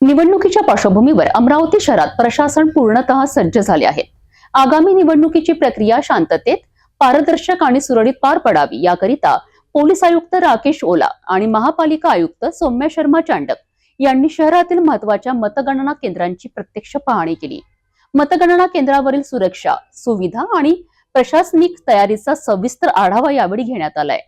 निवडणुकीच्या पार्श्वभूमीवर अमरावती शहरात प्रशासन पूर्णतः सज्ज झाले आहे। आगामी निवडणुकीची प्रक्रिया शांततेत, पारदर्शक आणि सुरळीत पार पडावी याकरिता पोलीस आयुक्त राकेश ओला आणि महापालिका आयुक्त सौम्या शर्मा चांडक यांनी शहरातील महत्त्वाच्या मतगणना केंद्रांची प्रत्यक्ष पाहणी केली। मतगणना केंद्रावरील सुरक्षा, सुविधा आणि प्रशासनिक तयारीचा सविस्तर आढावा यावेळी घेण्यात आलाय।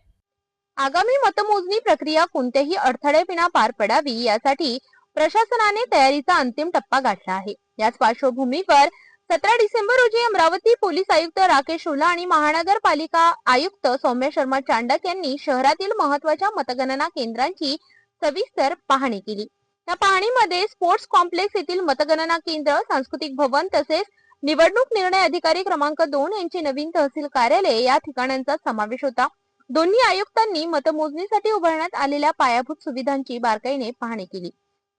आगामी मतमोजणी प्रक्रिया कोणत्याही अडथळ्याविना पार पडावी यासाठी प्रशासनाने तयारीचा अंतिम टप्पा गाठला आहे। याच पार्श्वभूमीवर 17 डिसेंबर रोजी अमरावती पोलीस आयुक्त राकेश ओला आणि महानगरपालिका आयुक्त सौम्या शर्मा चांडक यांनी शहरातील महत्त्वाच्या मतगणना केंद्रांची सविस्तर पाहणी केली। या पाहणीमध्ये स्पोर्ट्स कॉम्प्लेक्स येथील मतगणना केंद्र, सांस्कृतिक भवन तसेच निवडणूक निर्णय अधिकारी क्रमांक 2 यांचे नवीन तहसील कार्यालय या ठिकाणांचा समावेश होता। दोन्ही आयुक्तांनी मतमोजणीसाठी उभारण्यात आलेल्या पायाभूत सुविधांची बारकाईने पाहणी केली।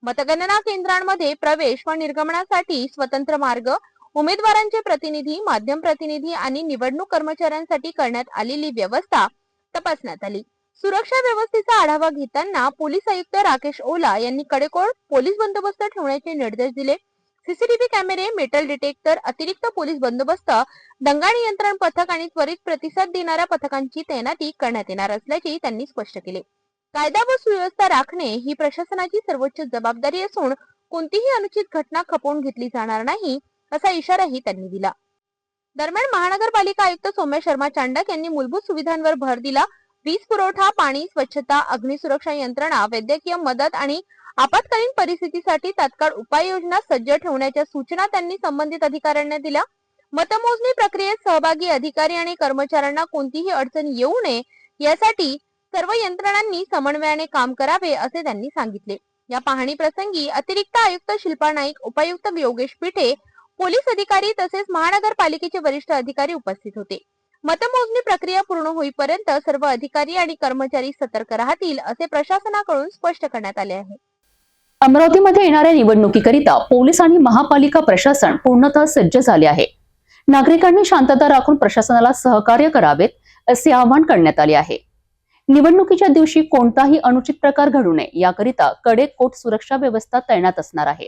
मतगणना केंद्रांमध्ये प्रवेश व निर्गमनासाठी स्वतंत्र मार्ग, उमेदवारांचे प्रतिनिधी, माध्यम प्रतिनिधी आणि निवडणूक कर्मचाऱ्यांसाठी करण्यात आलेली व्यवस्था तपासण्यात आली। सुरक्षा व्यवस्थेचा आढावा घेताना पोलीस आयुक्त राकेश ओला यांनी कडेकोट पोलीस बंदोबस्त ठेवण्याचे निर्देश दिले। सीसीटीव्ही कॅमेरे, मेटल डिटेक्टर, अतिरिक्त पोलीस बंदोबस्त, दंगा नियंत्रण पथक आणि त्वरित प्रतिसाद देणाऱ्या पथकांची तैनाती करण्यात येणार असल्याचे त्यांनी स्पष्ट केले। कायदा व सुव्यवस्था राखणे ही प्रशासनाची सर्वोच्च जबाबदारी असून कोणतीही अनुचित घटना खपवून घेतली जाणार नाही असा इशाराही त्यांनी दिला। दरम्यान महानगरपालिका आयुक्त सौम्या शर्मा चांडक यांनी मूलभूत सुविधांवर भर दिला। वीज पुरवठा, पाणी, स्वच्छता, अग्निसुरक्षा यंत्रणा, वैद्यकीय मदत आणि आपत्कालीन परिस्थितीसाठी तात्काळ उपाययोजना सज्ज ठेवण्याच्या सूचना त्यांनी संबंधित अधिकाऱ्यांना दिल्या। मतमोजणी प्रक्रियेत सहभागी अधिकारी आणि कर्मचाऱ्यांना कोणतीही अडचण येऊ नये यासाठी सर्व यंत्रणांनी समन्वयाने काम करावे असे त्यांनी सांगितले। या पाहणी प्रसंगी अतिरिक्त आयुक्त शिल्पा नाईक, उपायुक्त योगेश पिठे, पोलीस अधिकारी तसेच महानगरपालिकेचे वरिष्ठ अधिकारी उपस्थित होते। मतमोजणी प्रक्रिया पूर्ण होईपर्यंत सर्व अधिकारी आणि कर्मचारी सतर्क राहतील असे प्रशासनाकडून स्पष्ट करण्यात आले आहे। अमरावतीमध्ये येणाऱ्या निवडणुकीकरिता पोलीस आणि महापालिका प्रशासन पूर्णतः सज्ज झाले आहे। नागरिकांनी शांतता राखून प्रशासनाला सहकार्य करावेत असे आवाहन करण्यात आले आहे। निवडणुकीच्या दिवशी कोणताही अनुचित प्रकार घडू नये याकरिता कडेकोट सुरक्षा व्यवस्था तैनात असणार आहे।